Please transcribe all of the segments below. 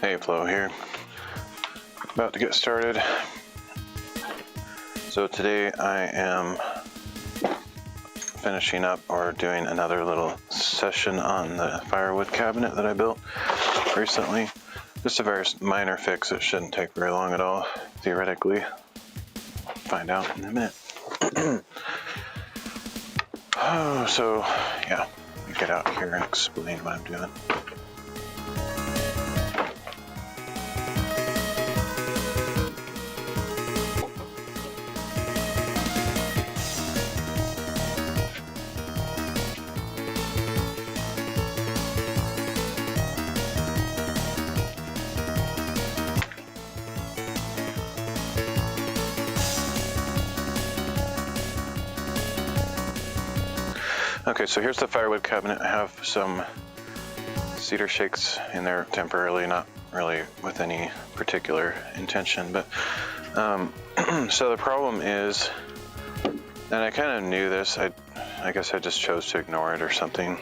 Hey, Flo here. About to get started. So today I am finishing up or doing another little session on the firewood cabinet that I built recently. Just a very minor fix. It shouldn't take very long at all, theoretically. Find out in a minute. So yeah, let me get out here and explain what I'm doing. Okay, so here's the firewood cabinet. I have some cedar shakes in there temporarily, not really with any particular intention, but so the problem is, and I kind of knew this, I guess I just chose to ignore it or something,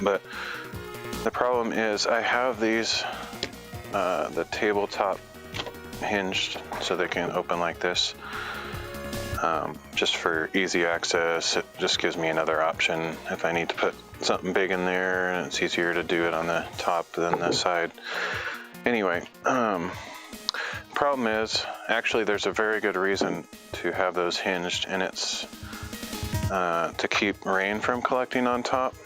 but the problem is I have these, the tabletop hinged so they can open like this. Just for easy access. It just gives me another option if I need to put something big in there, and it's easier to do it on the top than the side. Anyway, problem is, actually there's a very good reason to have those hinged, and it's to keep rain from collecting on top.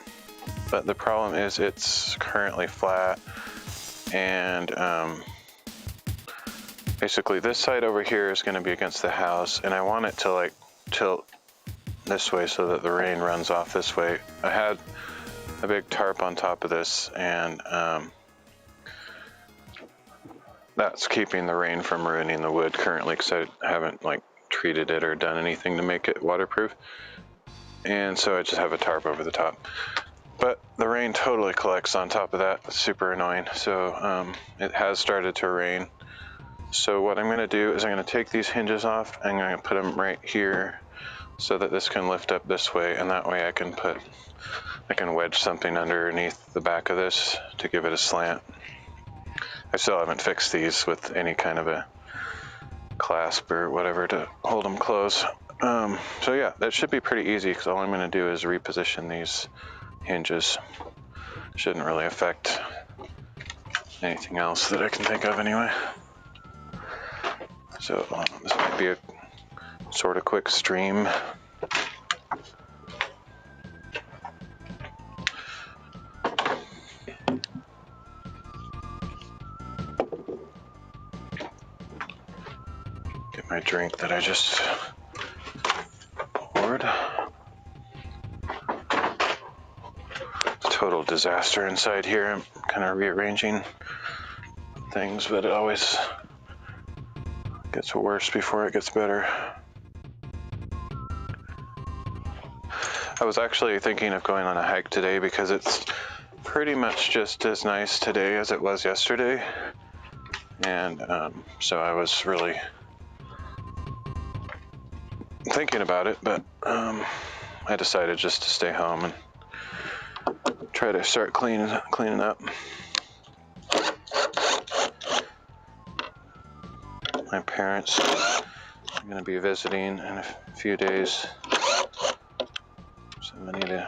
But the problem is it's currently flat, and basically this side over here is going to be against the house, and I want it to like tilt this way so that the rain runs off this way. I had a big tarp on top of this, and that's keeping the rain from ruining the wood currently, because I haven't like treated it or done anything to make it waterproof, and so I just have a tarp over the top. But the rain totally collects on top of that. It's super annoying. So it has started to rain. So what I'm going to do is I'm going to take these hinges off, and I'm going to put them right here so that this can lift up this way, and that way I can wedge something underneath the back of this to give it a slant. I still haven't fixed these with any kind of a clasp or whatever to hold them close. So yeah, that should be pretty easy, because all I'm going to do is reposition these hinges. Shouldn't really affect anything else that I can think of anyway. So this might be a sort of quick stream. Get my drink that I just poured. Total disaster inside here. I'm kind of rearranging things, but it always gets worse before it gets better. I was actually thinking of going on a hike today because it's pretty much just as nice today as it was yesterday, and so I was really thinking about it, but I decided just to stay home and try to start cleaning up. My parents are going to be visiting in a few days, so I need to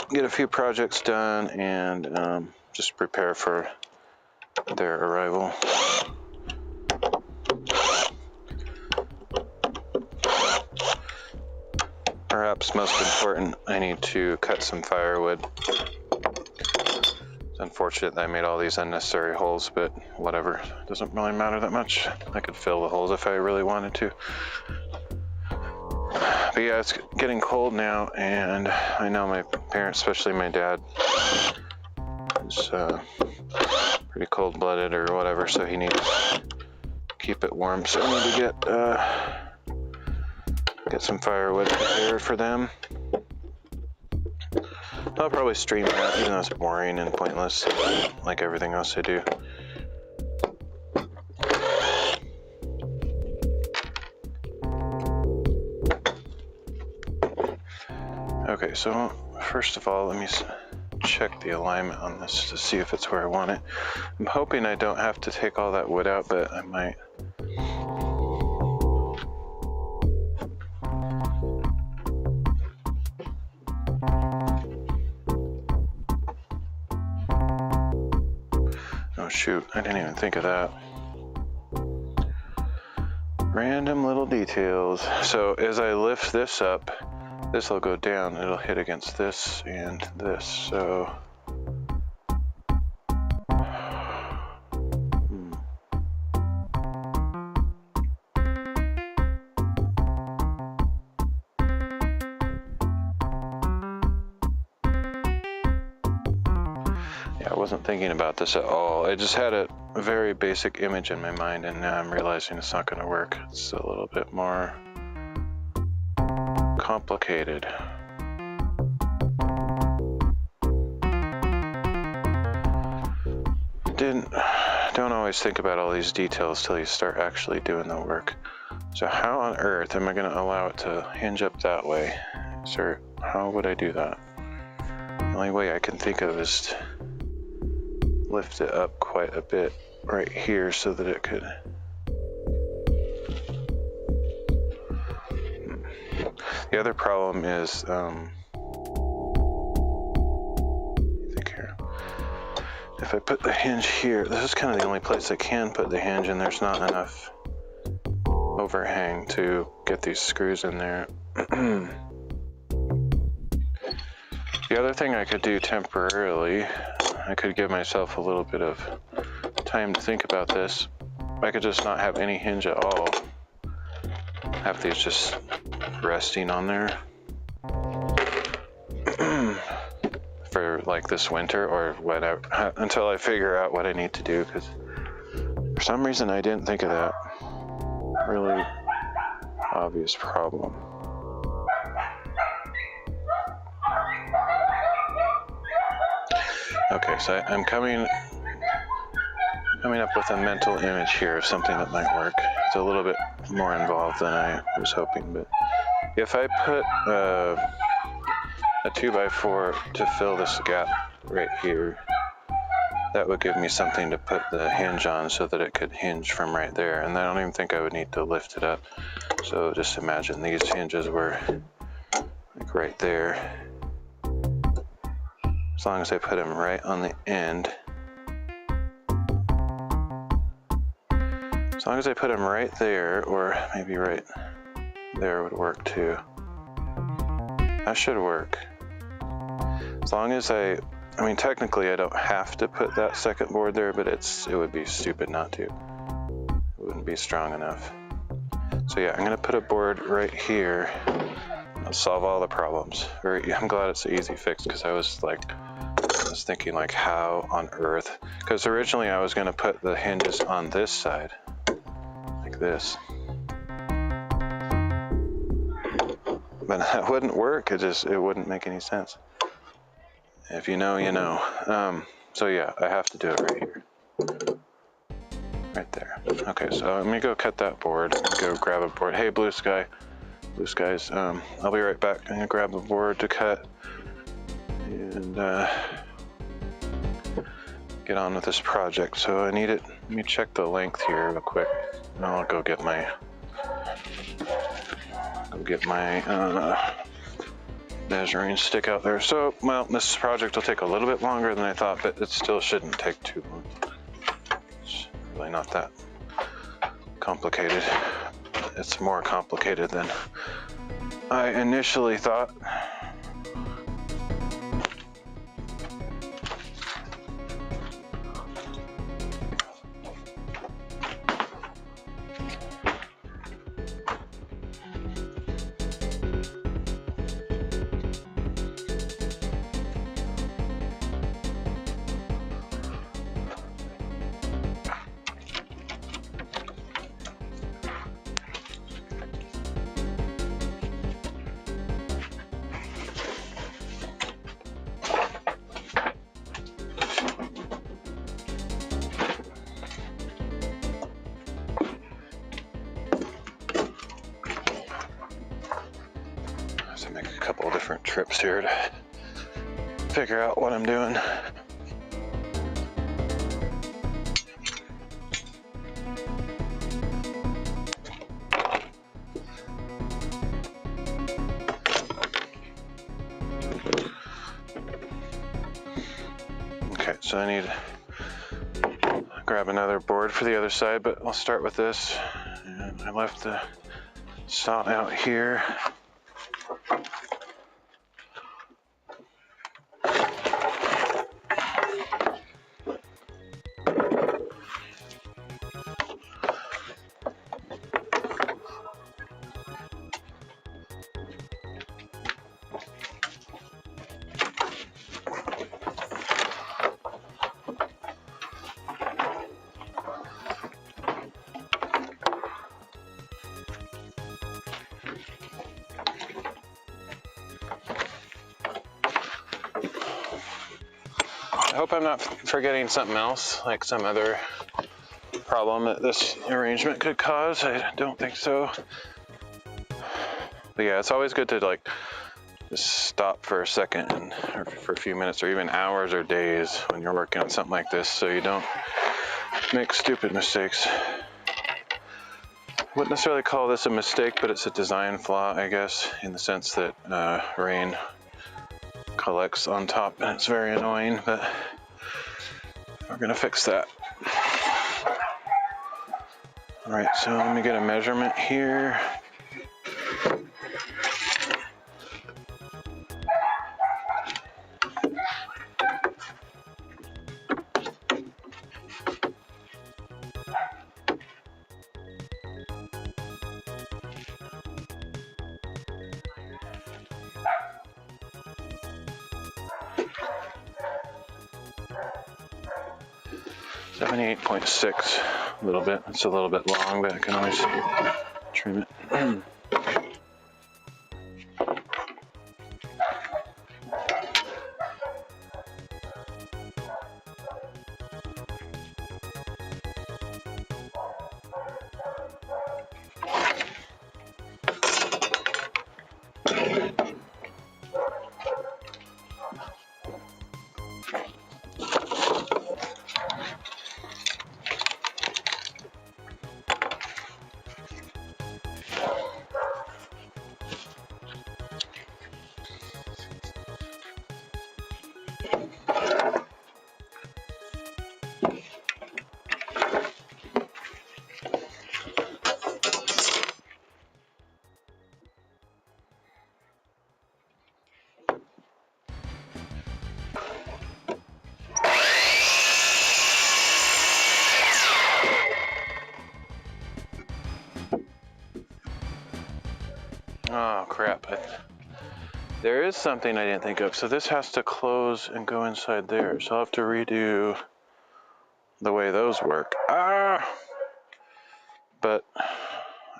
get a few projects done and just prepare for their arrival. Perhaps most important, I need to cut some firewood. It's unfortunate that I made all these unnecessary holes, but whatever. It doesn't really matter that much. I could fill the holes if I really wanted to. But yeah, it's getting cold now, and I know my parents, especially my dad, is pretty cold-blooded or whatever, so he needs to keep it warm. So I need to get some firewood prepared for them. I'll probably stream that, even though it's boring and pointless, like everything else I do. Okay, so first of all, let me check the alignment on this to see if it's where I want it. I'm hoping I don't have to take all that wood out, but I might. Oh shoot, I didn't even think of that. Random little details. So as I lift this up, this will go down. It'll hit against this and this. So yeah, I wasn't thinking about this at all. I just had a very basic image in my mind, and now I'm realizing it's not going to work. It's a little bit more complicated. Don't always think about all these details till you start actually doing the work. So how on earth am I going to allow it to hinge up that way? Sir, how would I do that? The only way I can think of is to lift it up quite a bit right here so that it could. The other problem is, if I put the hinge here, this is kind of the only place I can put the hinge, and there's not enough overhang to get these screws in there. The other thing I could do temporarily, I could give myself a little bit of time to think about this. I could just not have any hinge at all. Have these just resting on there. For like this winter or whatever, until I figure out what I need to do, because for some reason I didn't think of that. Really obvious problem. Okay, so I'm coming up with a mental image here of something that might work. It's a little bit more involved than I was hoping, but if I put a 2x4 to fill this gap right here, that would give me something to put the hinge on so that it could hinge from right there, and I don't even think I would need to lift it up. So just imagine these hinges were like right there. As long as I put them right on the end. As long as I put them right there, or maybe right there would work too. That should work. As long as I mean, technically I don't have to put that second board there, but it would be stupid not to. It wouldn't be strong enough. So yeah, I'm gonna put a board right here. That'll solve all the problems. I'm glad it's an easy fix, because I was thinking like, how on earth? Because originally I was gonna put the hinges on this side, like this. But that wouldn't work. It wouldn't make any sense. If you know, you know. So yeah, I have to do it right here. Right there. Okay, so let me go cut that board. Go grab a board. Hey, Blue Sky. Blue Skies. I'll be right back. I'm gonna grab a board to cut and get on with this project. So I need it. Let me check the length here real quick. And I'll go get my measuring stick out there. So, well, this project will take a little bit longer than I thought, but it still shouldn't take too long. It's really not that complicated. It's more complicated than I initially thought. Make a couple of different trips here to figure out what I'm doing. Okay, so I need to grab another board for the other side, but I'll start with this. And I left the saw out here. I hope I'm not forgetting something else, like some other problem that this arrangement could cause. I don't think so. But yeah, it's always good to like just stop for a second and, or for a few minutes or even hours or days when you're working on something like this so you don't make stupid mistakes. I wouldn't necessarily call this a mistake, but it's a design flaw, I guess, in the sense that rain collects on top and it's very annoying, but we're gonna fix that. All right, so let me get a measurement here. .6, a little bit. It's a little bit long, but I can always trim it. 'Oh crap, there is something I didn't think of. So this has to close and go inside there. So I'll have to redo the way those work. But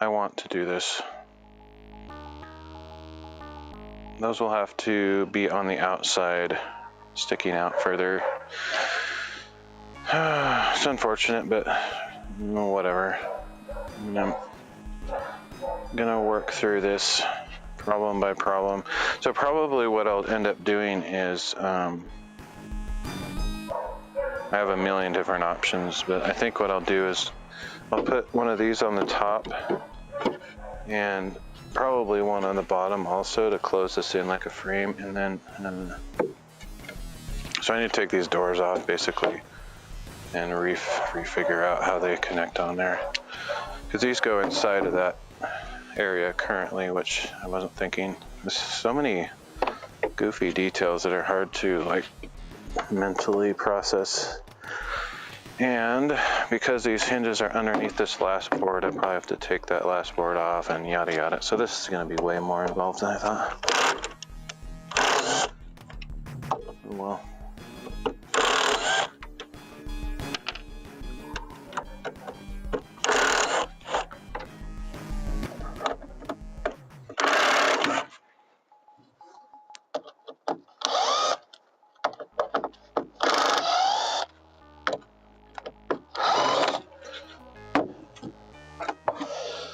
I want to do this. Those will have to be on the outside, sticking out further. It's unfortunate, but whatever. I'm gonna work through this problem by problem. So probably what I'll end up doing is, I have a million different options, but I think what I'll do is I'll put one of these on the top and probably one on the bottom also to close this in like a frame, and then so I need to take these doors off basically and refigure out how they connect on there, because these go inside of that area currently, which I wasn't thinking. There's so many goofy details that are hard to like mentally process. And because these hinges are underneath this last board, I probably have to take that last board off and yada yada. So this is going to be way more involved than I thought. Oh, well.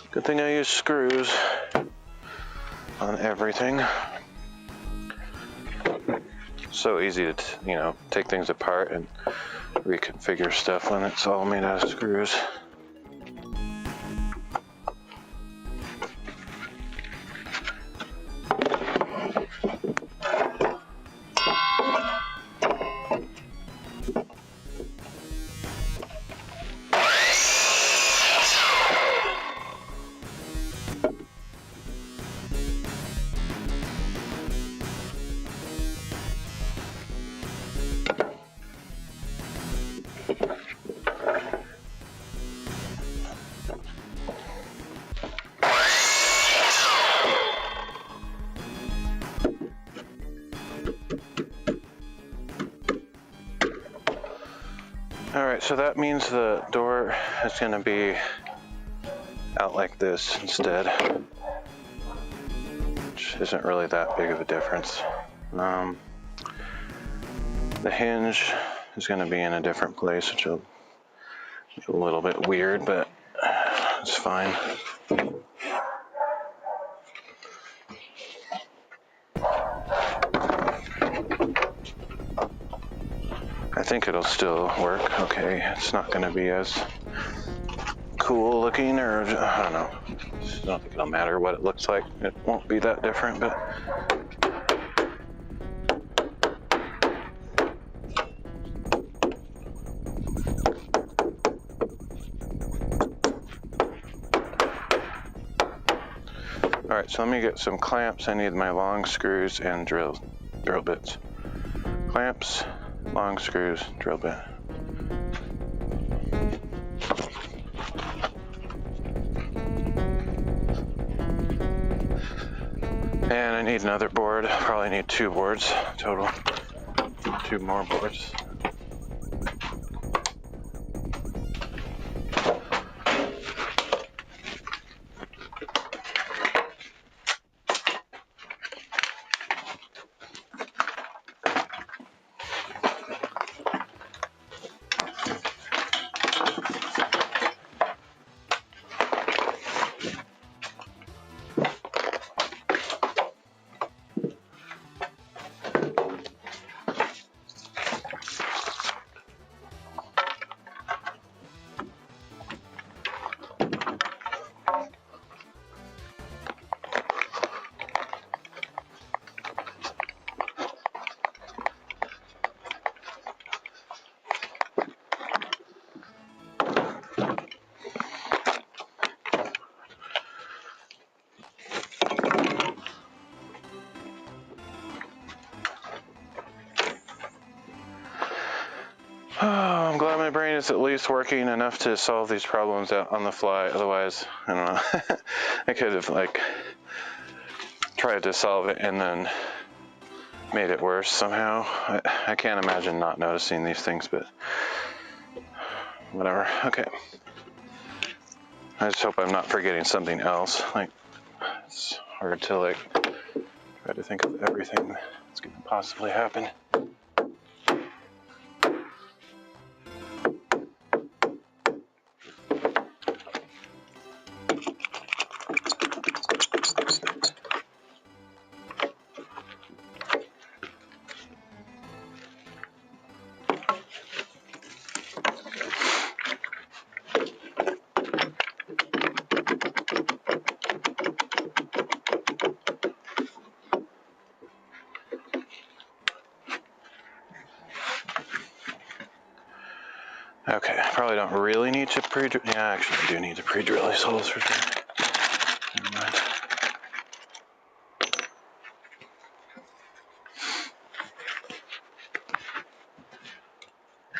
Good thing I use screws on everything. so easy to, you know, take things apart and reconfigure stuff when it's all made out of screws. Alright, so that means the door is going to be out like this instead, which isn't really that big of a difference. The hinge is going to be in a different place, which will be a little bit weird, but it's fine. I think it'll still work okay. It's not going to be as cool looking, or I don't know. I don't think it'll matter what it looks like. It won't be that different, but alright, so let me get some clamps. I need my long screws and drill bits. Clamps, long screws, drill bit. And I need another board. Probably need 2 boards total. 2 more boards. Oh, I'm glad my brain is at least working enough to solve these problems out on the fly. Otherwise, I don't know. I could have tried to solve it and then made it worse somehow. I can't imagine not noticing these things, but whatever. Okay. I just hope I'm not forgetting something else. It's hard to try to think of everything that's going to possibly happen. Okay, I probably don't really need to pre-drill. Yeah, actually I do need to pre-drill these holes for sure. Never mind.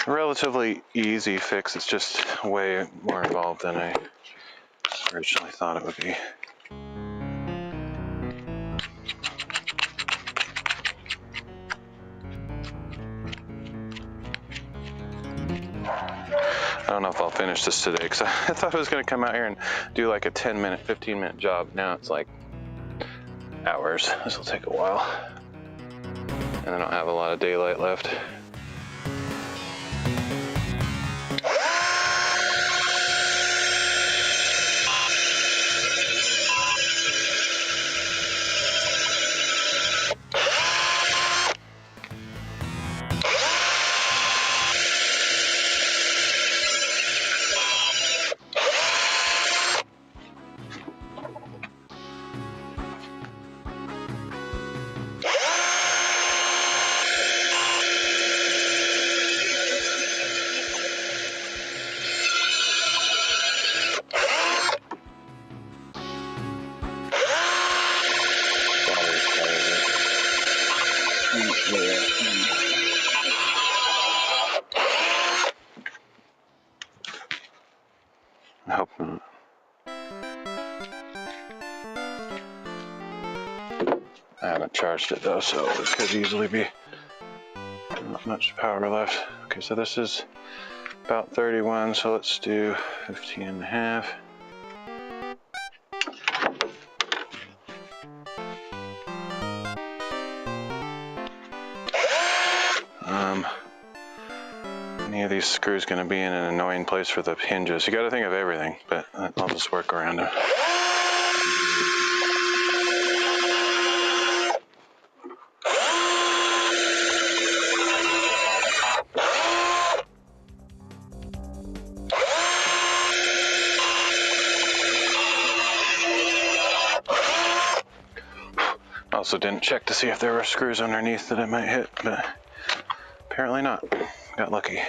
Relatively easy fix. It's just way more involved than I originally thought it would be. I don't know if I'll finish this today because I thought I was going to come out here and do like a 10-minute, 15-minute job. Now it's like hours. This will take a while. And I don't have a lot of daylight left. I haven't charged it though, so it could easily be not much power left. Okay, so this is about 31, so let's do 15 and a half. Any of these screws going to be in an annoying place for the hinges. You got to think of everything, but I'll just work around it. Also didn't check to see if there were screws underneath that I might hit, but apparently not. Got lucky.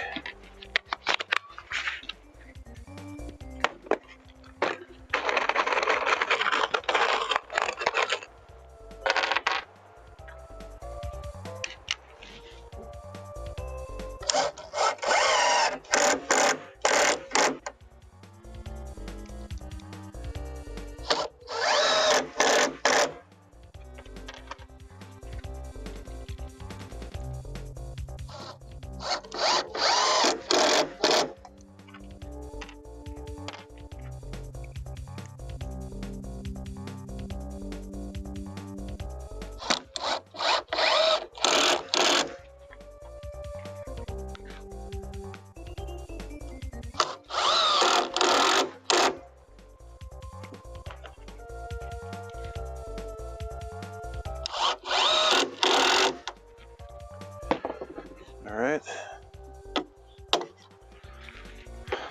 Alright,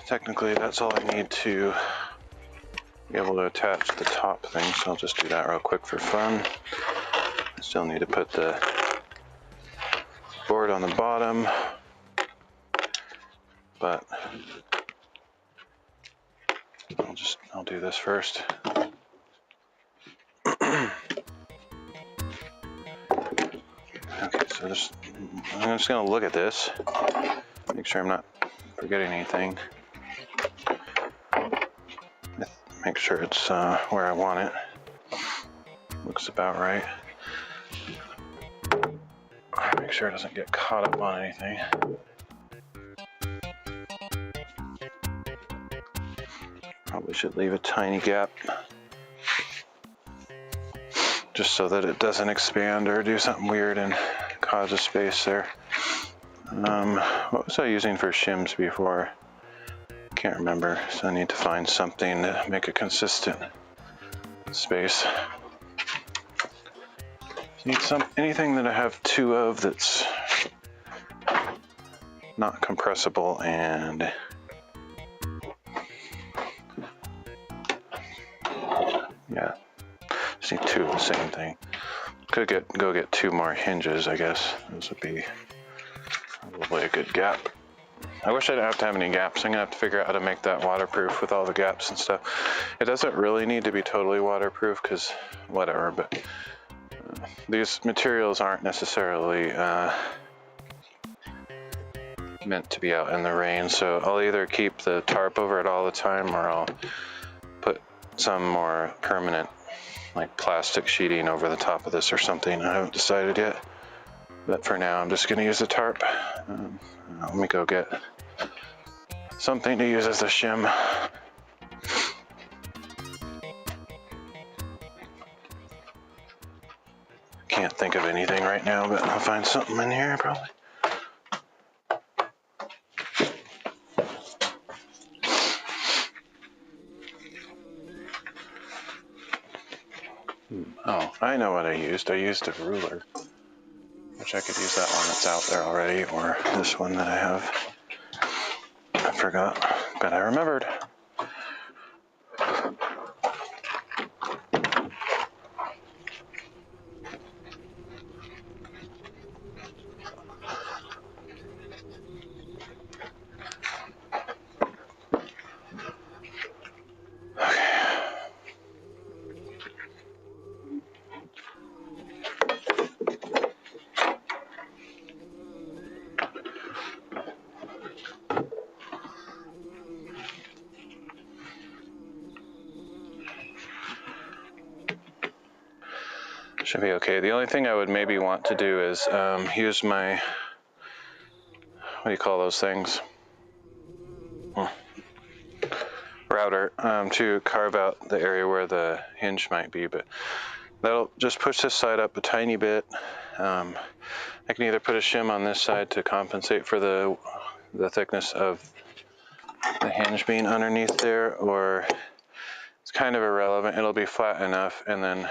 technically that's all I need to be able to attach the top thing, so I'll just do that real quick for fun. I still need to put the board on the bottom, but I'll do this first. Okay, so I'm just gonna look at this, make sure I'm not forgetting anything. Make sure it's where I want it. Looks about right. Make sure it doesn't get caught up on anything. Probably should leave a tiny gap, just so that it doesn't expand or do something weird and cause a space there. What was I using for shims before? Can't remember, so I need to find something to make a consistent space. Need anything that I have two of that's not compressible, and yeah, just need two of the same thing. Could go get two more hinges, I guess. This would be probably a good gap. I wish I didn't have to have any gaps. I'm gonna have to figure out how to make that waterproof with all the gaps and stuff. It doesn't really need to be totally waterproof, because whatever, but these materials aren't necessarily meant to be out in the rain, so I'll either keep the tarp over it all the time, or I'll put some more permanent, like plastic sheeting over the top of this or something. I haven't decided yet, but for now I'm just gonna use the tarp. Let me go get something to use as a shim. Can't think of anything right now, but I'll find something in here probably. Oh, I know what I used. I used a ruler, which I could use that one that's out there already, or this one that I have. I forgot, but I remembered. Should be okay. The only thing I would maybe want to do is use my, what do you call those things? Router to carve out the area where the hinge might be, but that'll just push this side up a tiny bit. I can either put a shim on this side to compensate for the thickness of the hinge being underneath there, or it's kind of irrelevant. It'll be flat enough, and then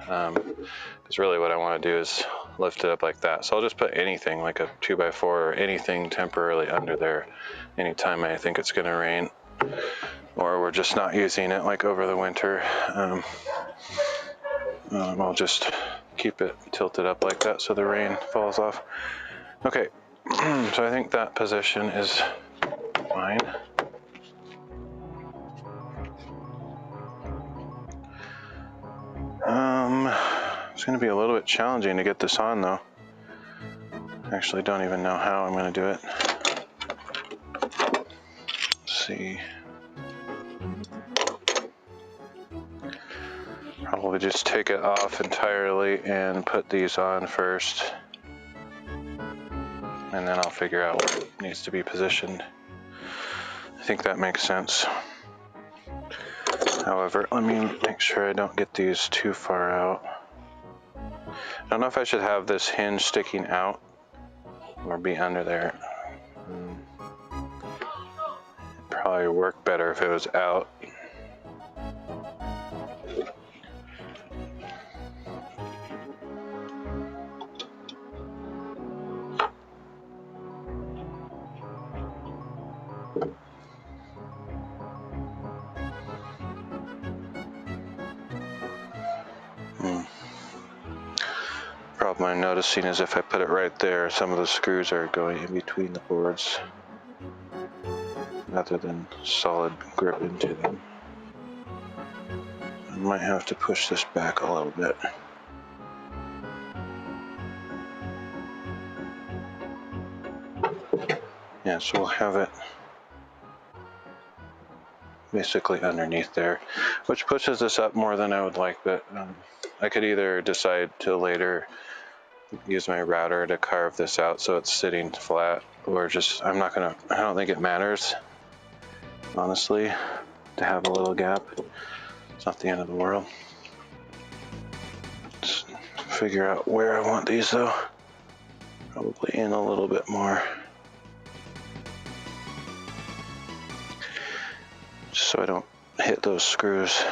because really what I want to do is lift it up like that. So I'll just put anything like a 2x4 or anything temporarily under there anytime I think it's going to rain, or we're just not using it like over the winter. I'll just keep it tilted up like that so the rain falls off. Okay, so I think that position is fine. It's going to be a little bit challenging to get this on though. I actually don't even know how I'm going to do it. Let's see. Probably just take it off entirely and put these on first. And then I'll figure out where it needs to be positioned. I think that makes sense. However, let me make sure I don't get these too far out. I don't know if I should have this hinge sticking out or be under there. It'd probably work better if it was out. Problem I'm noticing is if I put it right there, some of the screws are going in between the boards rather than solid grip into them. I might have to push this back a little bit. Yeah, so we'll have it basically underneath there, which pushes this up more than I would like, but I could either decide to later use my router to carve this out so it's sitting flat, or just, I don't think it matters, honestly, to have a little gap. It's not the end of the world. Let's figure out where I want these though. Probably in a little bit more. Just so I don't hit those screws.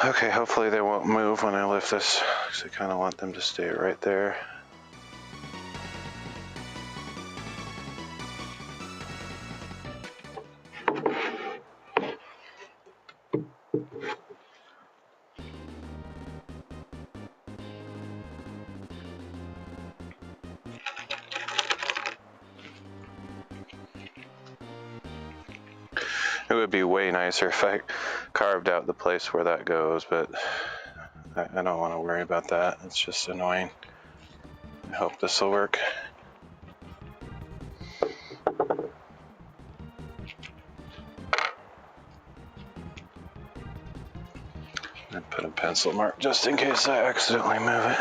Okay, hopefully they won't move when I lift this, because I kind of want them to stay right there. It would be way nicer if I carved out the place where that goes, but I don't want to worry about that. It's just annoying. I hope this will work. I put a pencil mark just in case I accidentally move it.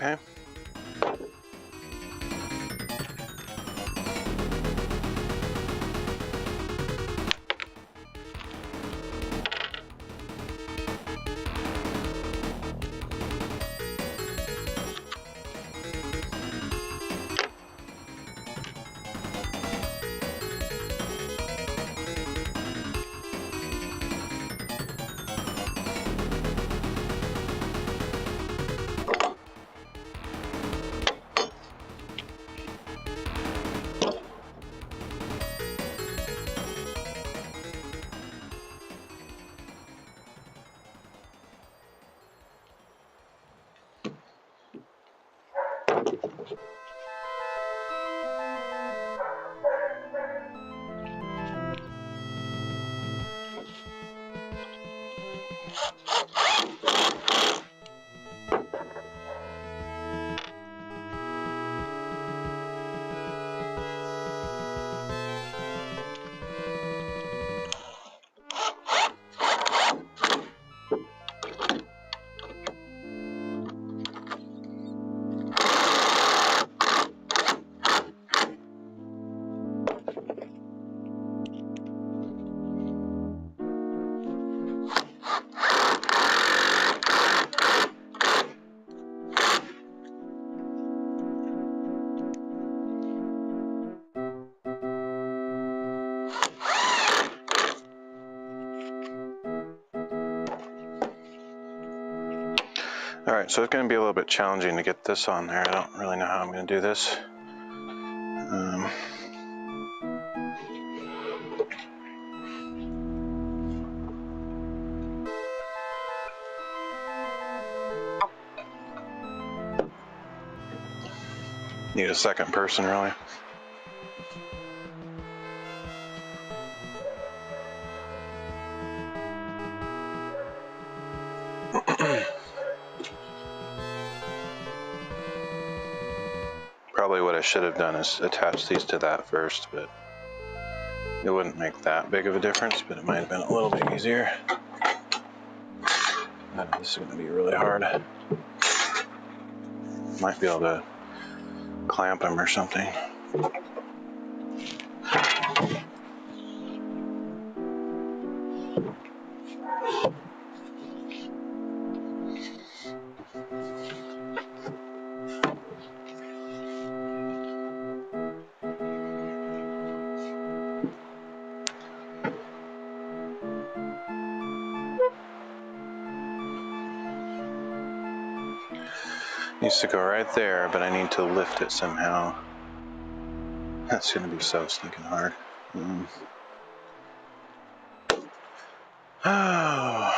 Okay. Alright, so it's going to be a little bit challenging to get this on there. I don't really know how I'm going to do this. Need a second person, really. Probably what I should have done is attach these to that first, but it wouldn't make that big of a difference, but it might have been a little bit easier. This is going to be really hard. Might be able to clamp them or something. Needs to go right there, but I need to lift it somehow. That's going to be so stinking hard. Oh.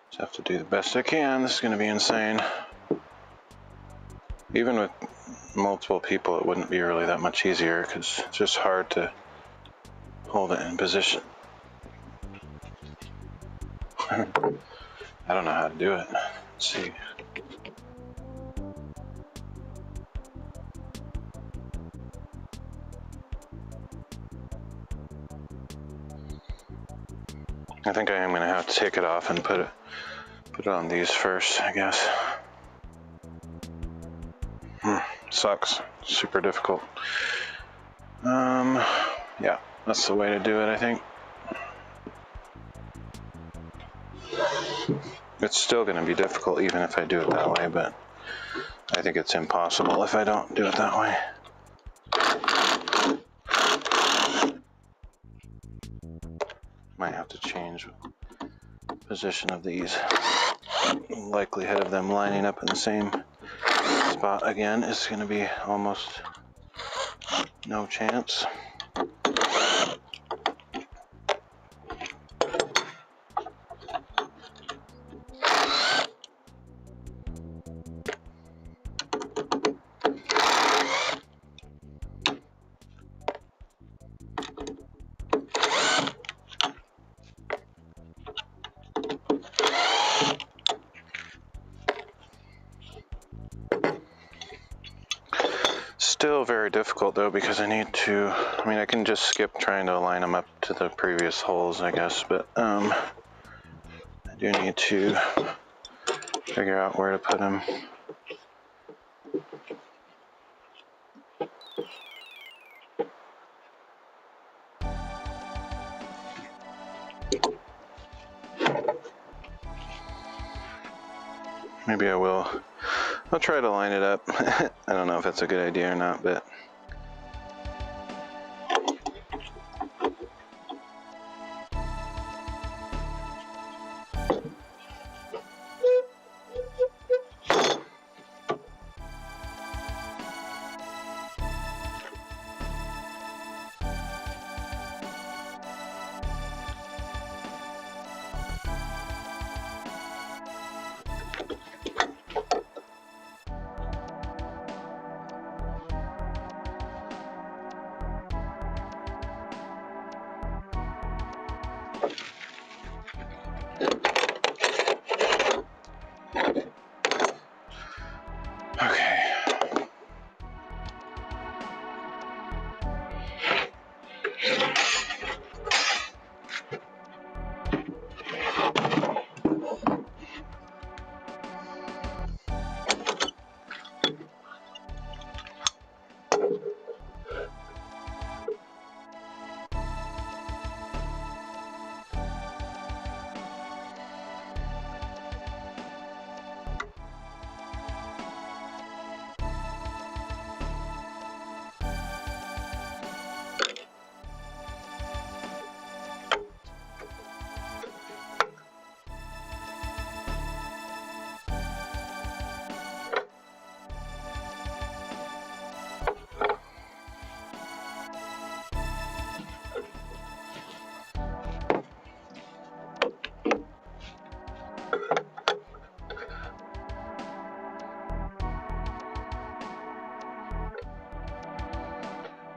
Just have to do the best I can. This is going to be insane. Even with multiple people, it wouldn't be really that much easier because it's just hard to hold it in position. I don't know how to do it. Let's see. I think I am going to have to take it off and put it on these first, I guess. Sucks. Super difficult. Yeah, that's the way to do it, I think. It's still going to be difficult even if I do it that way, but I think it's impossible if I don't do it that way. Might have to change position of these. The likelihood of them lining up in the same spot again is going to be almost no chance. still very difficult though, because I need to, I mean, I can just skip trying to line them up to the previous holes, I guess, but I do need to figure out where to put them. Maybe I will. I'll try to line it up. I don't know if that's a good idea or not, but okay.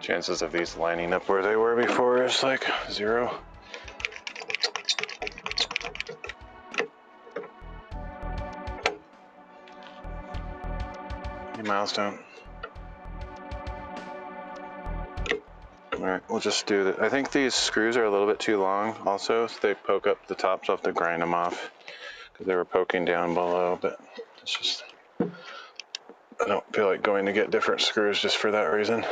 Chances of these lining up where they were before is like 0. Any milestone. Alright, we'll just do that. I think these screws are a little bit too long also, so they poke up the tops. I'll have to grind them off because they were poking down below, but it's just, I don't feel like going to get different screws just for that reason.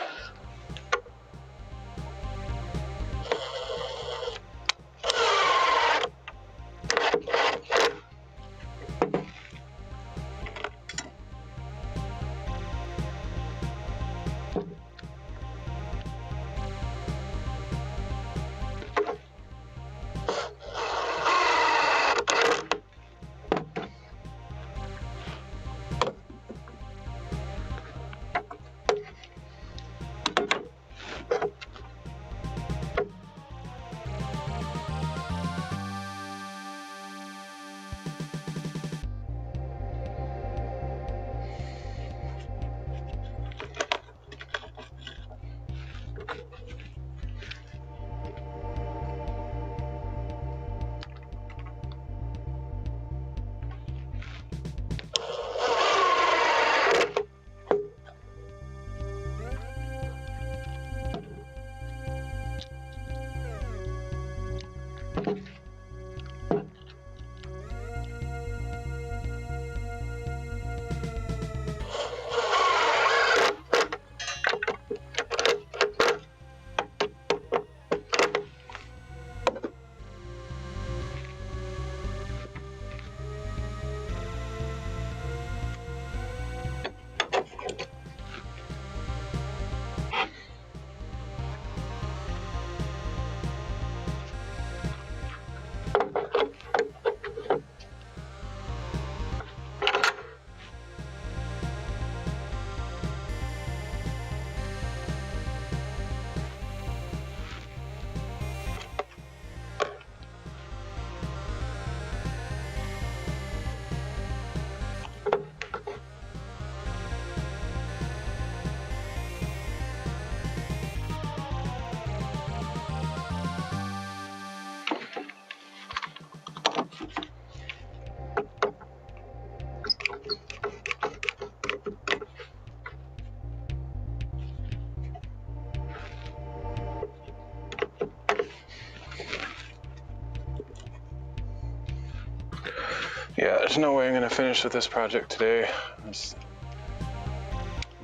there's no way I'm going to finish with this project today. It's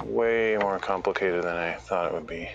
way more complicated than I thought it would be.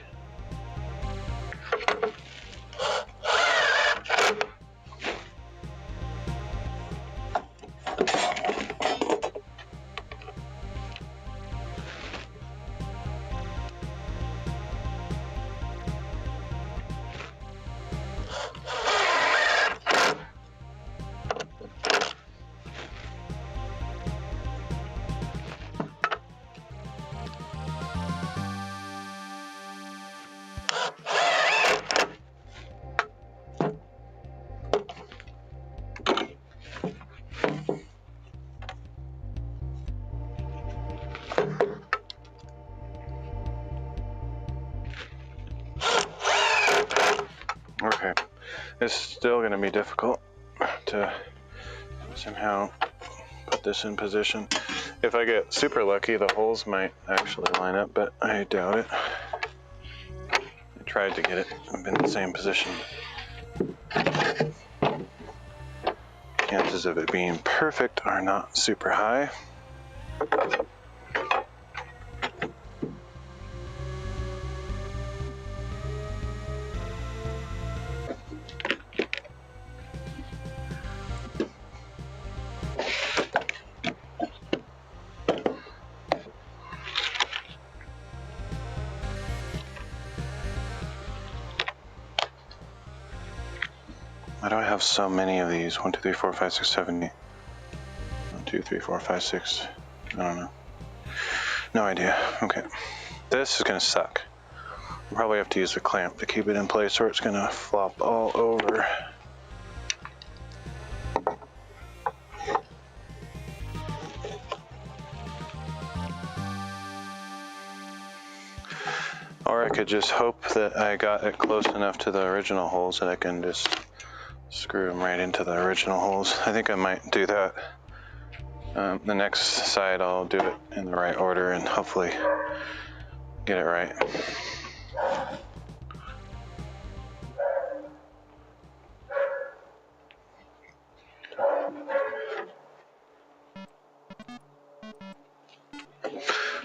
Okay, it's still going to be difficult to somehow put this in position. If I get super lucky, the holes might actually line up, but I doubt it. I tried to get it up in the same position. Chances of it being perfect are not super high. Why do I have so many of these? 1, 2, 3, 4, 5, 6, 7, 8. 1, 2, 3, 4, 5, 6. I don't know. No idea. Okay. This is going to suck. I'll probably have to use a clamp to keep it in place or it's going to flop all over. Or I could just hope that I got it close enough to the original holes that I can just screw them right into the original holes. I think I might do that. The next side I'll do it in the right order and hopefully get it right.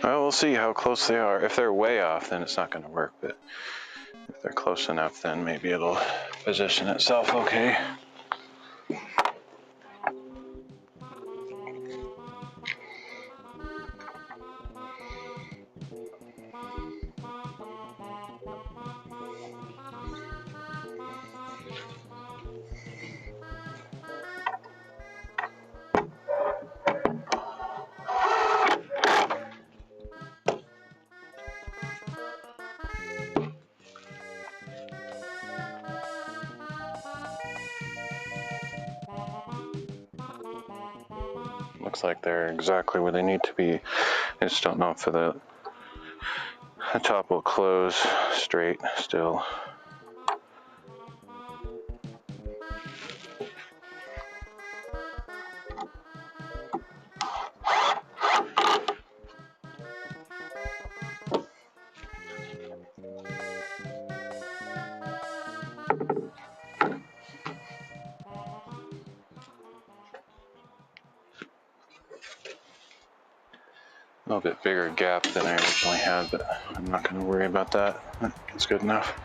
Well, we'll see how close they are. If they're way off, then it's not going to work, but if they're close enough, then maybe it'll position itself okay. Looks like they're exactly where they need to be. I just don't know if the top will close straight still. A little bit bigger gap than I originally had, but I'm not going to worry about that. It's good enough.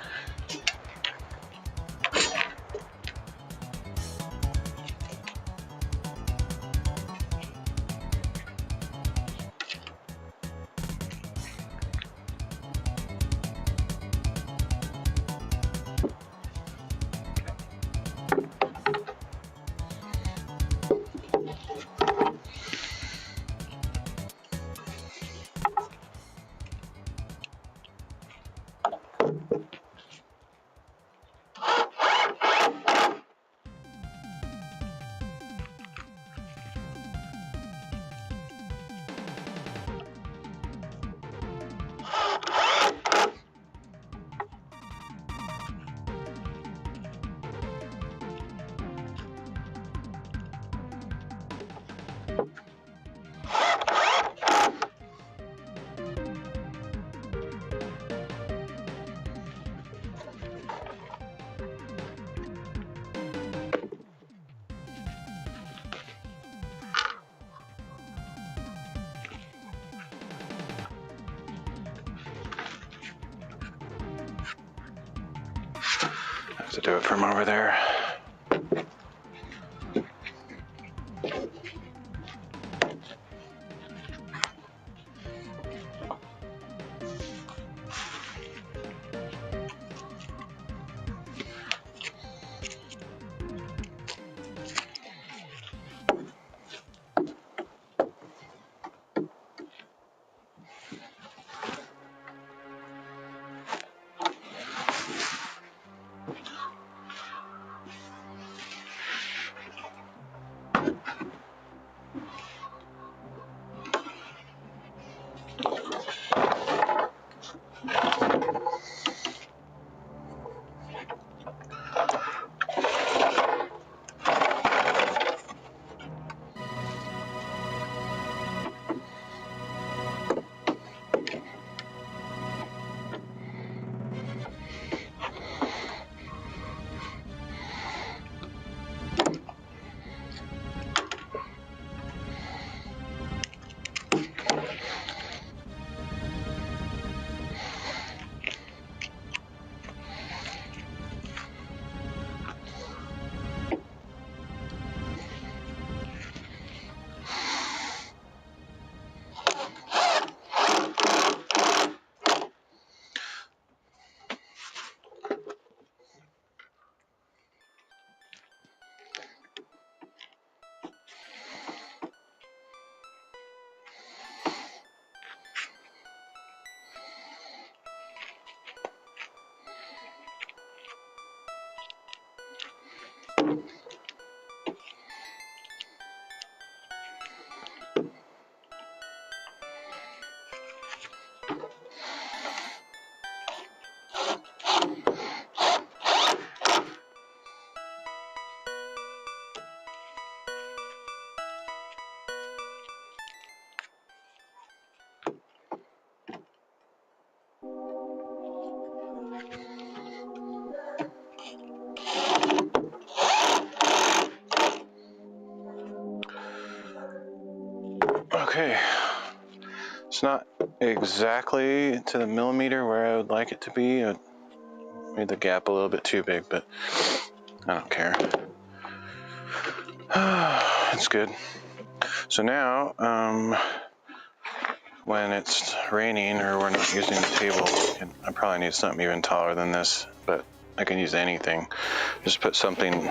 have to do it from over there. Okay, it's not exactly to the millimeter where I would like it to be. I made the gap a little bit too big, but I don't care. It's good. So now, when it's raining or we're not using the table, I probably need something even taller than this, but I can use anything. Just put something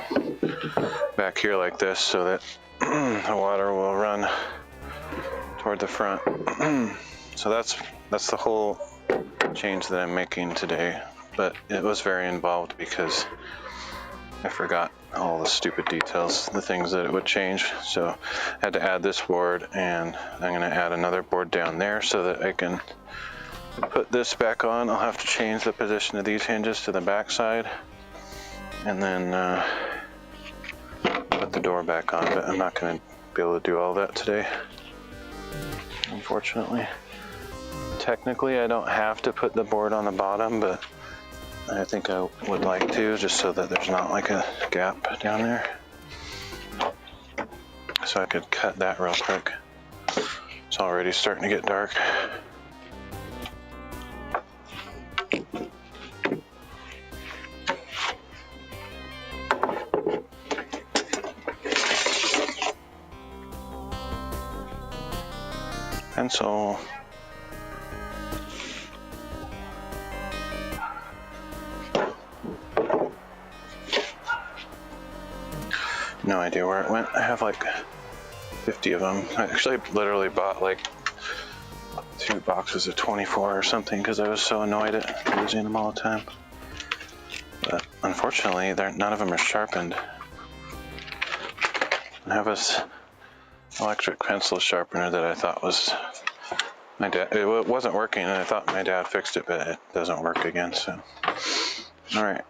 back here like this so that the water will run toward the front. So that's the whole change that I'm making today, but it was very involved because I forgot all the stupid details, the things that it would change. So I had to add this board, and I'm going to add another board down there so that I can put this back on. I'll have to change the position of these hinges to the back side and then put the door back on, but I'm not going to be able to do all that today, unfortunately. Technically, I don't have to put the board on the bottom, but I think I would like to, just so that there's not like a gap down there. So I could cut that real quick. It's already starting to get dark. Pencil. No idea where it went. I have like 50 of them. I actually literally bought like 2 boxes of 24 or something because I was so annoyed at using them all the time. But unfortunately, none of them are sharpened. I have this electric pencil sharpener that I thought was my dad. It wasn't working, and I thought my dad fixed it, but it doesn't work again. So, all right.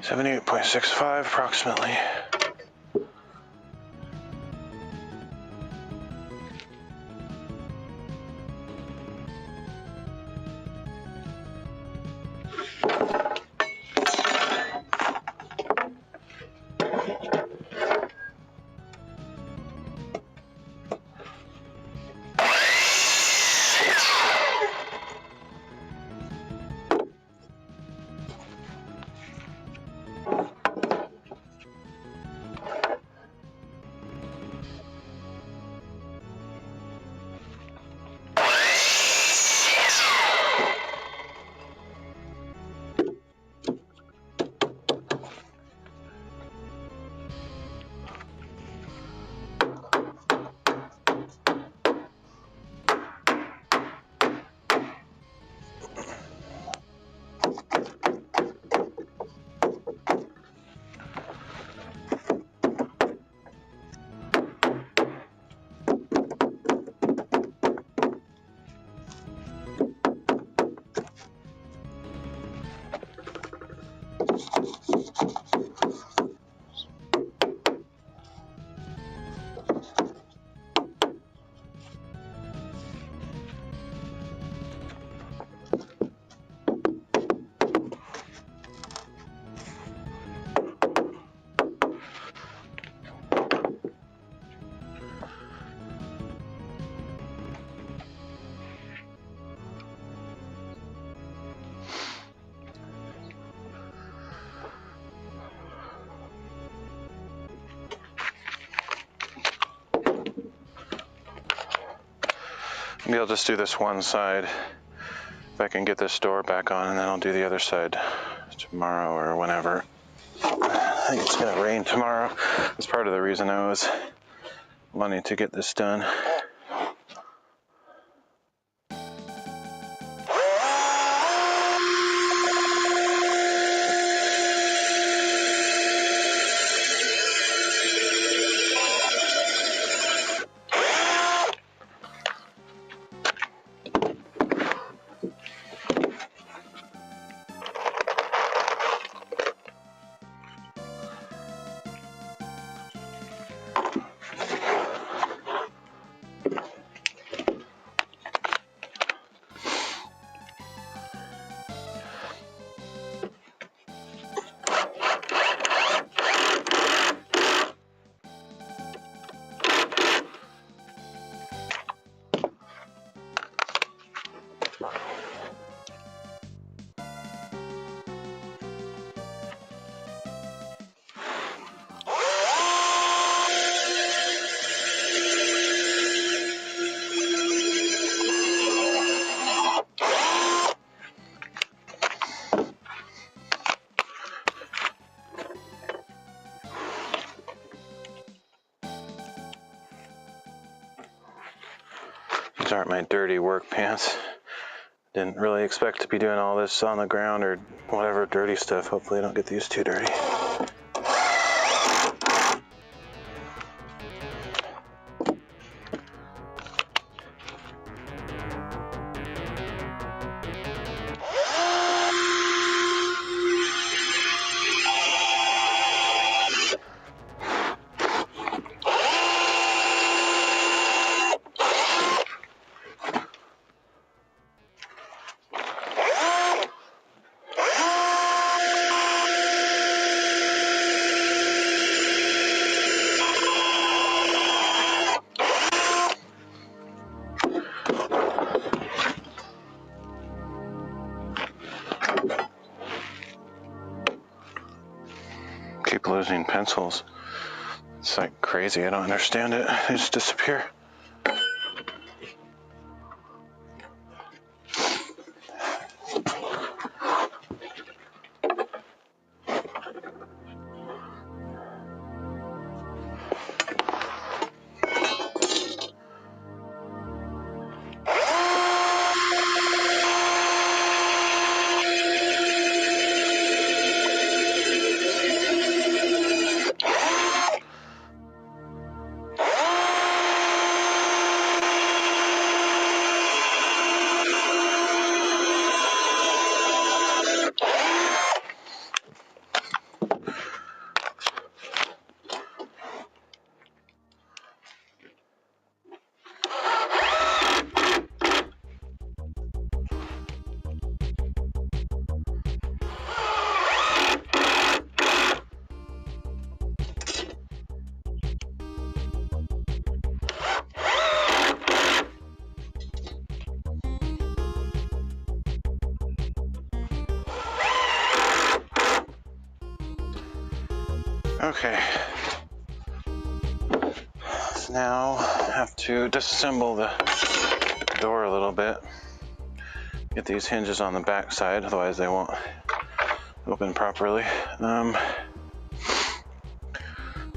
$78.65 approximately. Maybe I'll just do this one side if I can get this door back on, and then I'll do the other side tomorrow or whenever. I think it's gonna rain tomorrow. That's part of the reason I was wanting to get this done. These aren't my dirty work pants. Didn't really expect to be doing all this on the ground or whatever dirty stuff. Hopefully I don't get these too dirty. Keep losing pencils. It's like crazy. I don't understand it. They just disappear. Okay, so now I have to disassemble the door a little bit. Get these hinges on the back side, otherwise they won't open properly.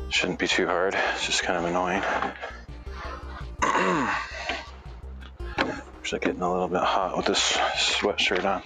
Shouldn't be too hard, it's just kind of annoying. Actually getting a little bit hot with this sweatshirt on.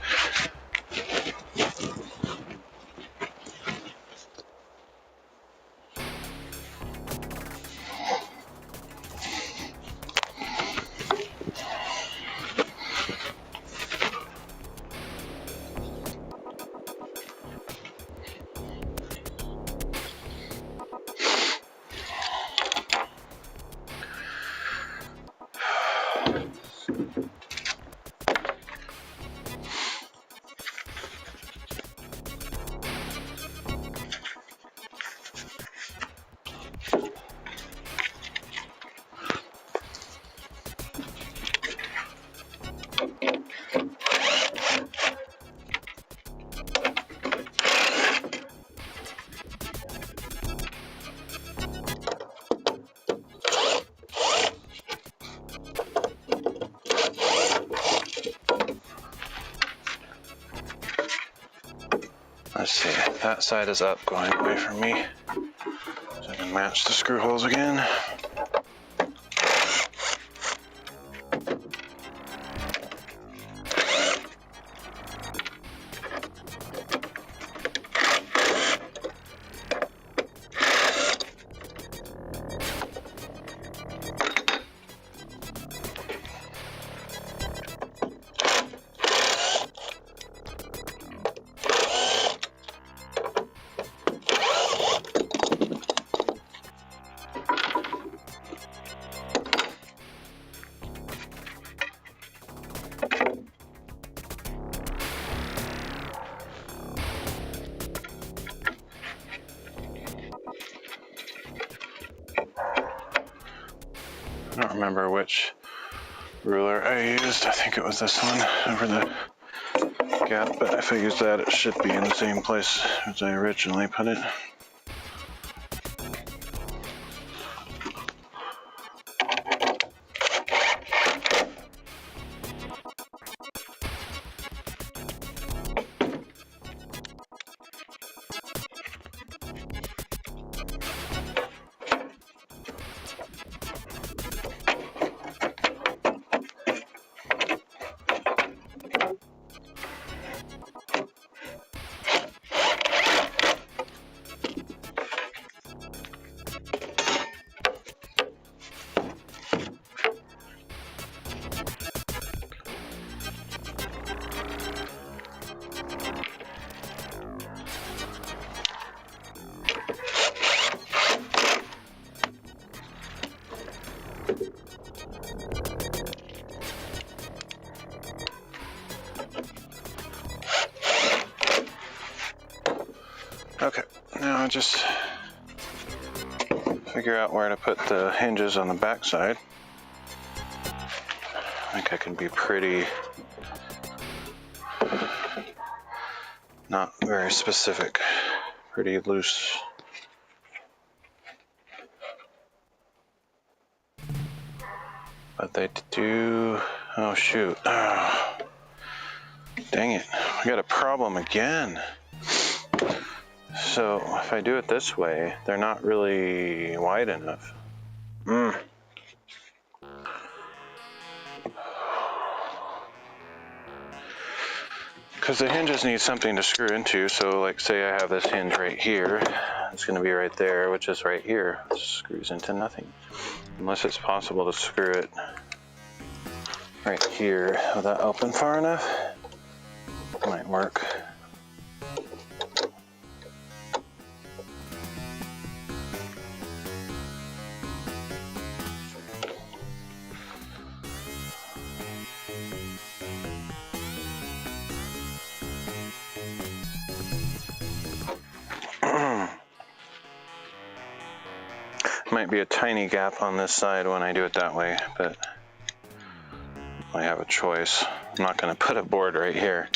let's see, that side is up going away from me. So I can match the screw holes again. I don't remember which ruler I used. I think it was this one over the gap, but if I use that, it should be in the same place as I originally put it. Okay, now just figure out where to put the hinges on the back side. I think I can be pretty not very specific, pretty loose. But they do, oh shoot, oh, dang it, we got a problem again. So if I do it this way, they're not really wide enough. Because the hinges need something to screw into, so like say I have this hinge right here, it's going to be right there, which is right here. It screws into nothing. Unless it's possible to screw it right here. Will that open far enough? Might work. Might be a tiny gap on this side when I do it that way, but I have a choice. I'm not going to put a board right here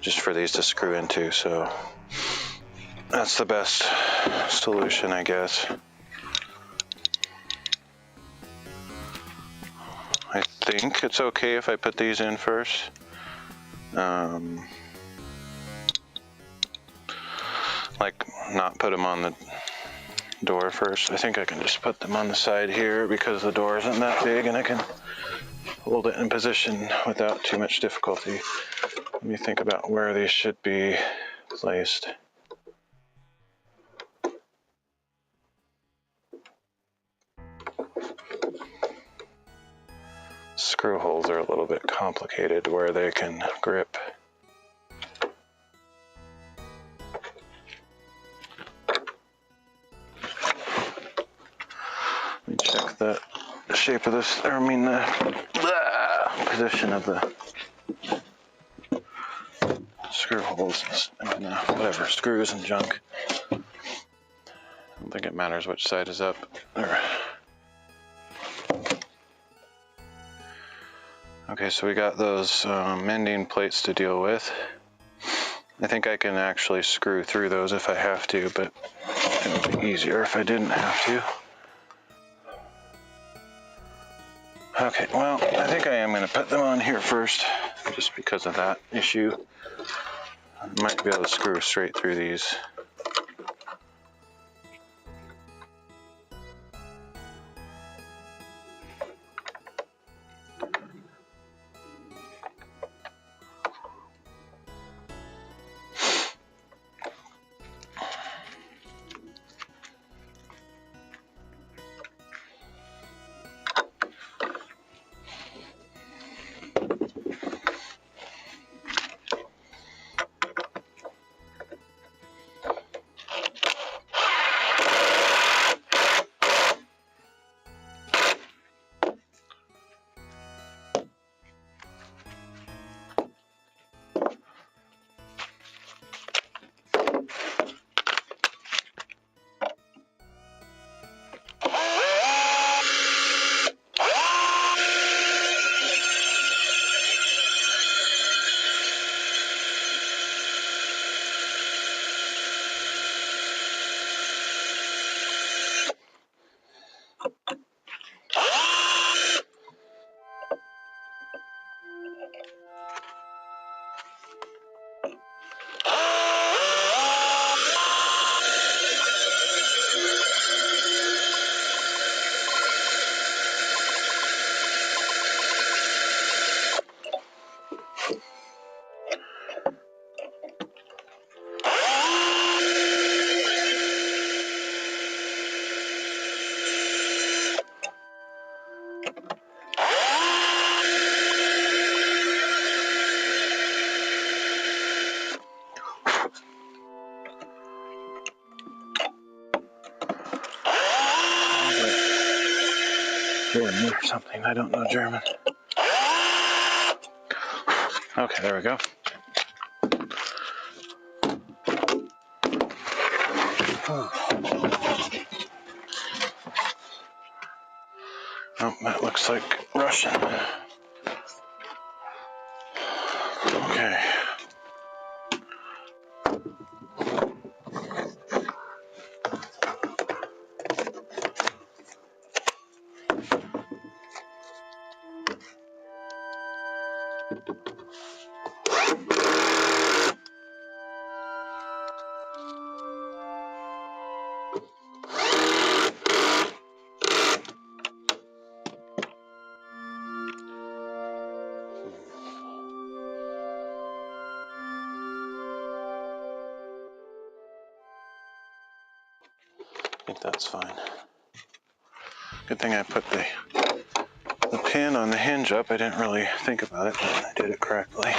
just for these to screw into, so that's the best solution, I guess. I think it's okay if I put these in first. Like not put them on the door first. I think I can just put them on the side here because the door isn't that big and I can hold it in position without too much difficulty. Let me think about where these should be placed. Screw holes are a little bit complicated where they can grip. Let me check the shape of this, or I mean the position of the screw holes and whatever, screws and junk. I don't think it matters which side is up. Okay, so we got those mending plates to deal with. I think I can actually screw through those if I have to, but it would be easier if I didn't have to. Okay, well, I think I am going to put them on here first, just because of that issue. I might be able to screw straight through these. Or something, I don't know German. Okay, there we go. Oh, that looks like Russian. Okay. I think that's fine. Good thing I put the pin on the hinge up. I didn't really think about it, but I did it correctly.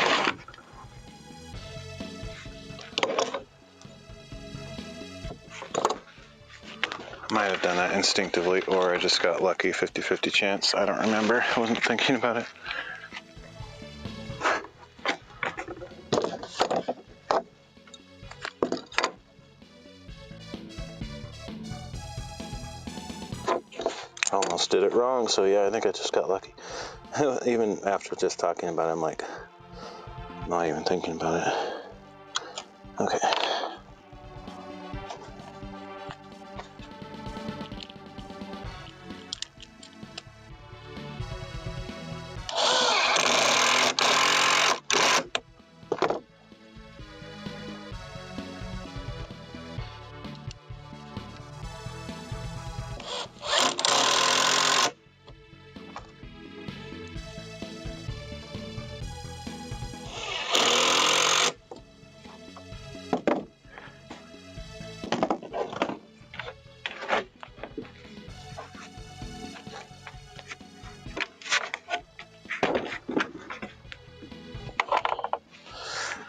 Might have done that instinctively, or I just got lucky, 50-50 chance. I don't remember. I wasn't thinking about it. Almost did it wrong, so yeah, I think I just got lucky. Even after just talking about it, I'm like, not even thinking about it. Okay.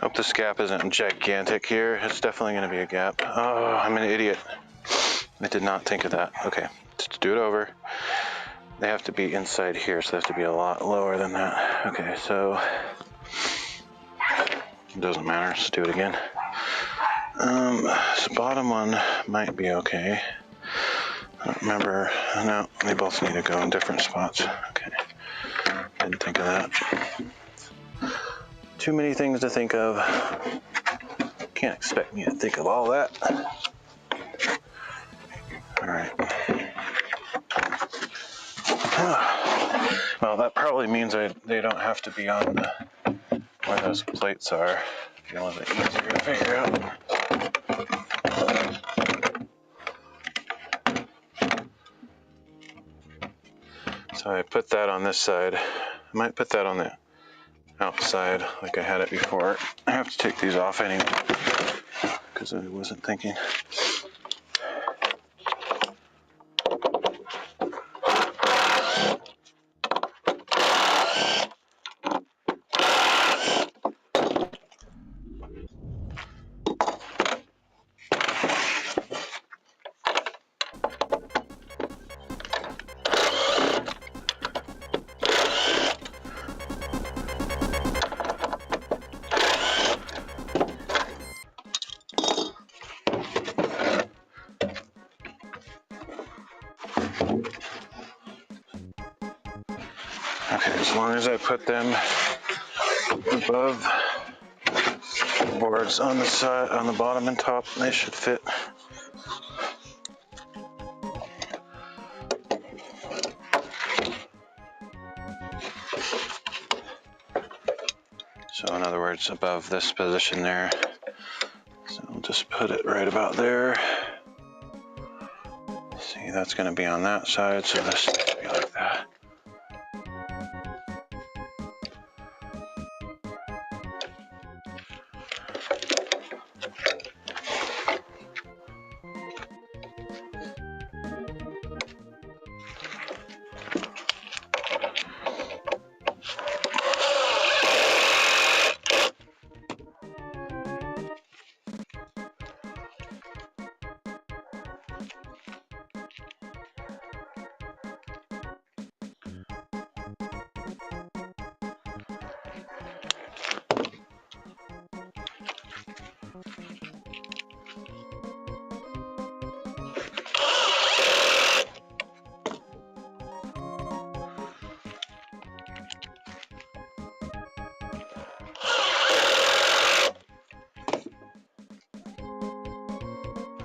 Hope this gap isn't gigantic here. It's definitely going to be a gap. Oh, I'm an idiot. I did not think of that. Okay, just do it over. They have to be inside here, so they have to be a lot lower than that. Okay, so it doesn't matter. Let's do it again. This bottom one might be okay. I don't remember. No, they both need to go in different spots. Okay, didn't think of that. Too many things to think of. Can't expect me to think of all that. All right. Well, that probably means they don't have to be on where those plates are. a little bit easier to figure out. So I put that on this side. I might put that on the outside like I had it before. I have to take these off anyway because I wasn't thinking. Okay, as long as I put them above the boards on the side, on the bottom and top, they should fit. So in other words, above this position there. So I'll just put it right about there. See, that's going to be on that side, so this needs to be like that.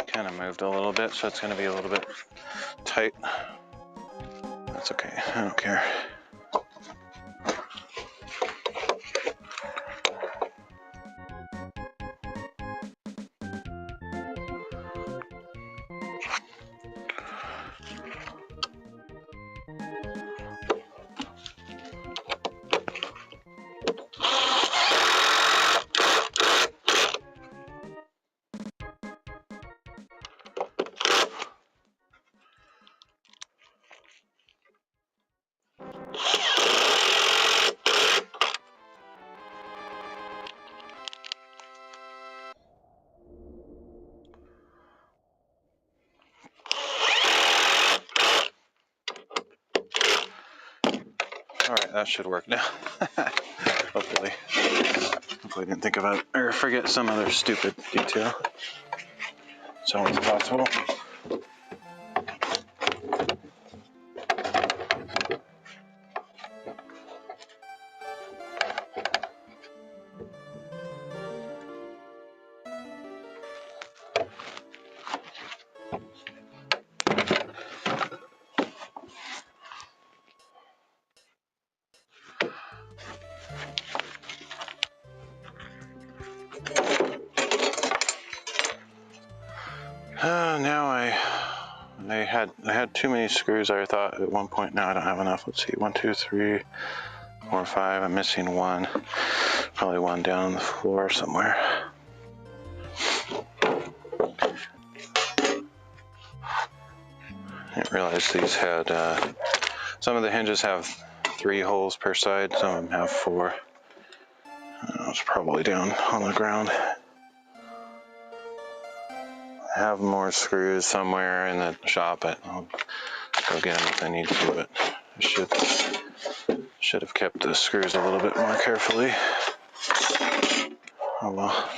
Kind of moved a little bit, so it's going to be a little bit tight. That's okay, I don't care. Alright, that should work now. Hopefully. Hopefully I didn't think about it or forget some other stupid detail. It's always possible. Now I had too many screws, I thought at one point. Now I don't have enough. Let's see, 1, 2, 3, 4, 5. I'm missing one. Probably one down on the floor somewhere. I didn't realize these had, some of the hinges have 3 holes per side, some of them have 4. It's probably down on the ground. I have more screws somewhere in the shop, but I'll go get them if I need to, but I should have kept the screws a little bit more carefully. Oh well.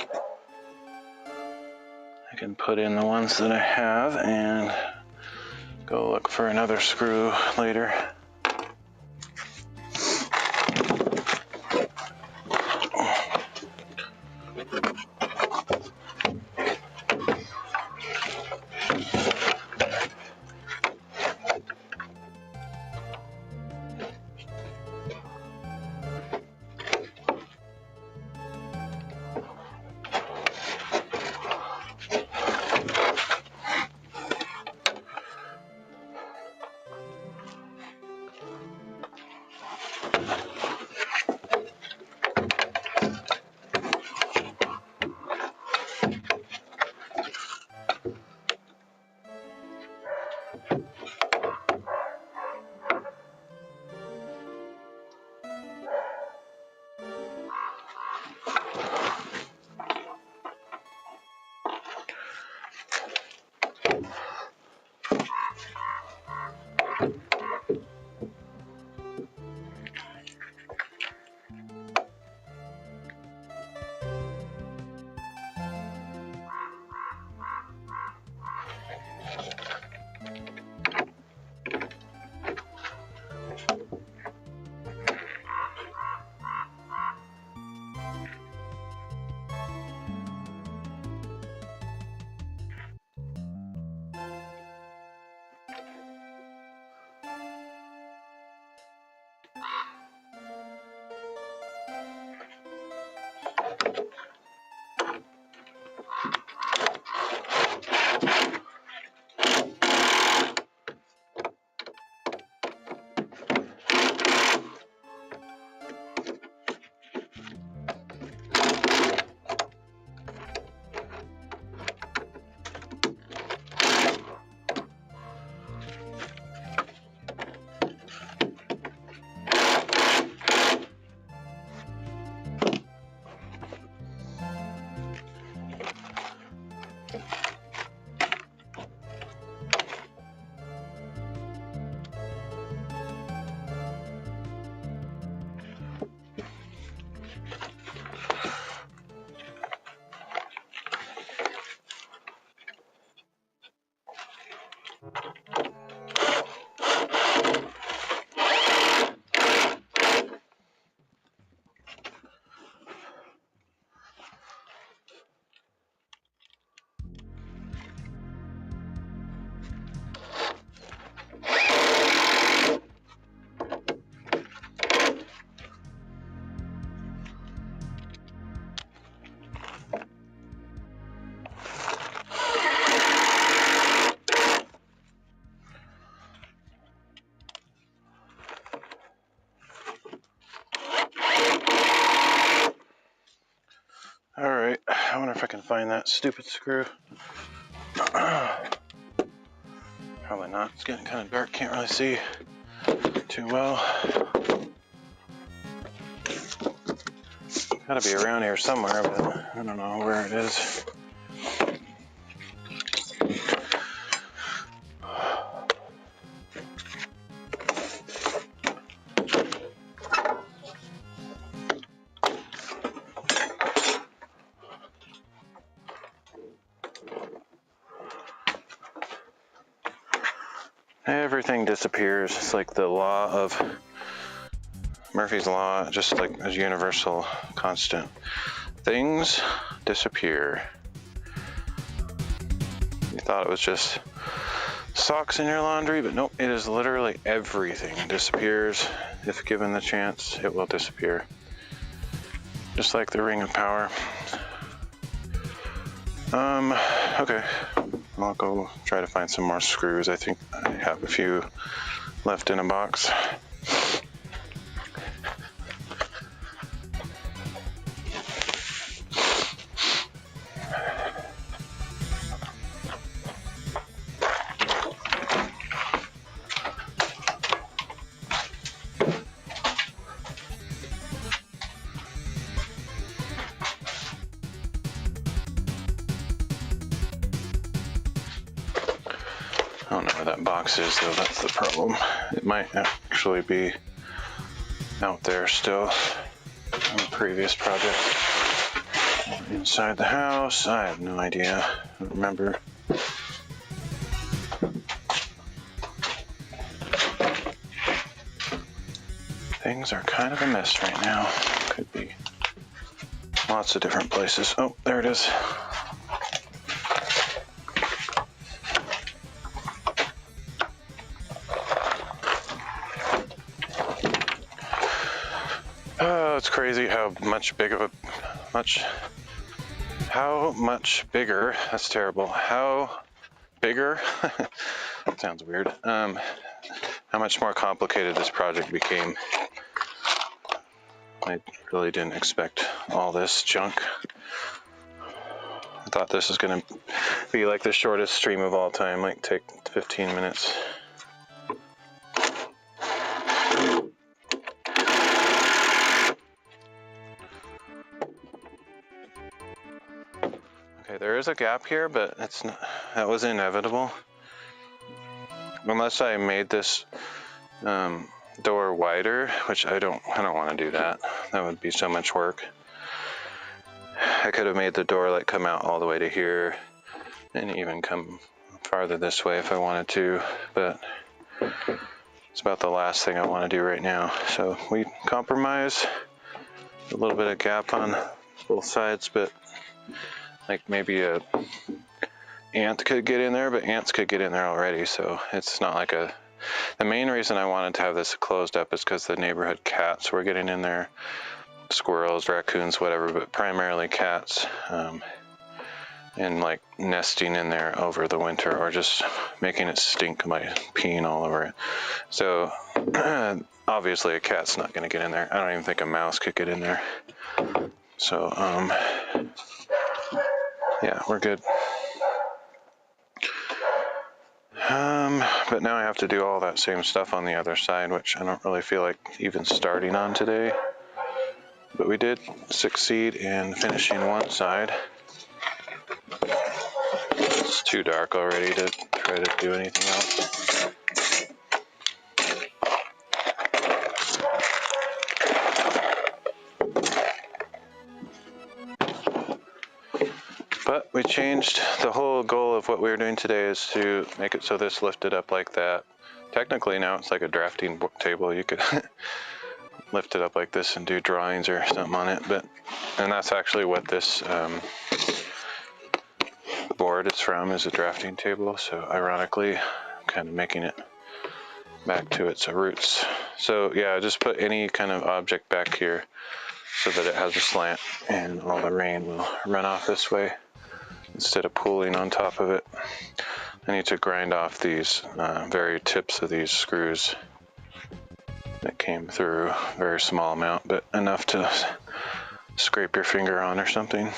I can put in the ones that I have and go look for another screw later. Alright, I wonder if I can find that stupid screw. Probably not. It's getting kind of dark, can't really see too well. Gotta be around here somewhere, but I don't know where it is. Everything disappears. It's like the law of Murphy's Law, just like a universal constant. Things disappear. You thought it was just socks in your laundry, but nope, it is literally everything disappears. If given the chance, it will disappear. Just like the ring of power. Okay. I'll go try to find some more screws. I think I have a few left in a box. I don't know where that box is though, that's the problem. It might actually be out there still on the previous project. Inside the house, I have no idea. I don't remember. Things are kind of a mess right now. Could be lots of different places. Oh, there it is. Oh, it's crazy how much bigger, that's terrible. How bigger, sounds weird, how much more complicated this project became. I really didn't expect all this junk. I thought this was gonna be like the shortest stream of all time, like take 15 minutes. Okay, there is a gap here, but it's not, that was inevitable. Unless I made this door wider, which I don't want to do that. That would be so much work. I could have made the door like come out all the way to here and even come farther this way if I wanted to, but it's about the last thing I want to do right now. So we compromise, a little bit of gap on both sides, but like maybe a ant could get in there, but ants could get in there already, so it's not like a... The main reason I wanted to have this closed up is because the neighborhood cats were getting in there, squirrels, raccoons, whatever, but primarily cats, and like nesting in there over the winter or just making it stink by peeing all over it. So obviously a cat's not going to get in there. I don't even think a mouse could get in there. So yeah, we're good. But now I have to do all that same stuff on the other side, which I don't really feel like even starting on today. But we did succeed in finishing one side. It's too dark already to try to do anything else. But we changed the whole goal of what we were doing today is to make it so this lifted up like that. Technically now it's like a drafting table. You could lift it up like this and do drawings or something on it. And that's actually what this board is from, is a drafting table. So ironically, I'm kind of making it back to its roots. So yeah, just put any kind of object back here so that it has a slant and all the rain will run off this way instead of pooling on top of it. I need to grind off these very tips of these screws that came through, very small amount, but enough to scrape your finger on or something.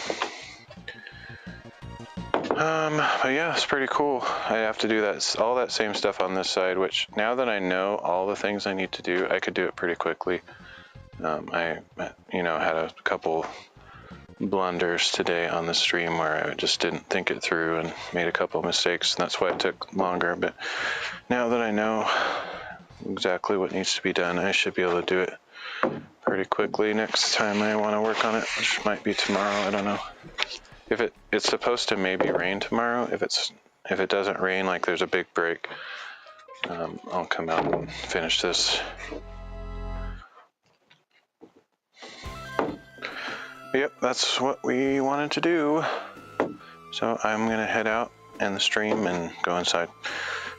But yeah, it's pretty cool. I have to do all that same stuff on this side, which now that I know all the things I need to do, I could do it pretty quickly. I had a couple blunders today on the stream where I just didn't think it through and made a couple mistakes, and that's why it took longer. But now that I know exactly what needs to be done, I should be able to do it pretty quickly next time I want to work on it, which might be tomorrow. I don't know. If it's supposed to maybe rain tomorrow. If it doesn't rain, like there's a big break, I'll come out and finish this. Yep, that's what we wanted to do. So I'm gonna head out in the stream and go inside.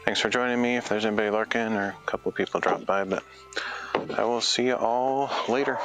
Thanks for joining me. If there's anybody lurking or a couple people drop by, but I will see you all later.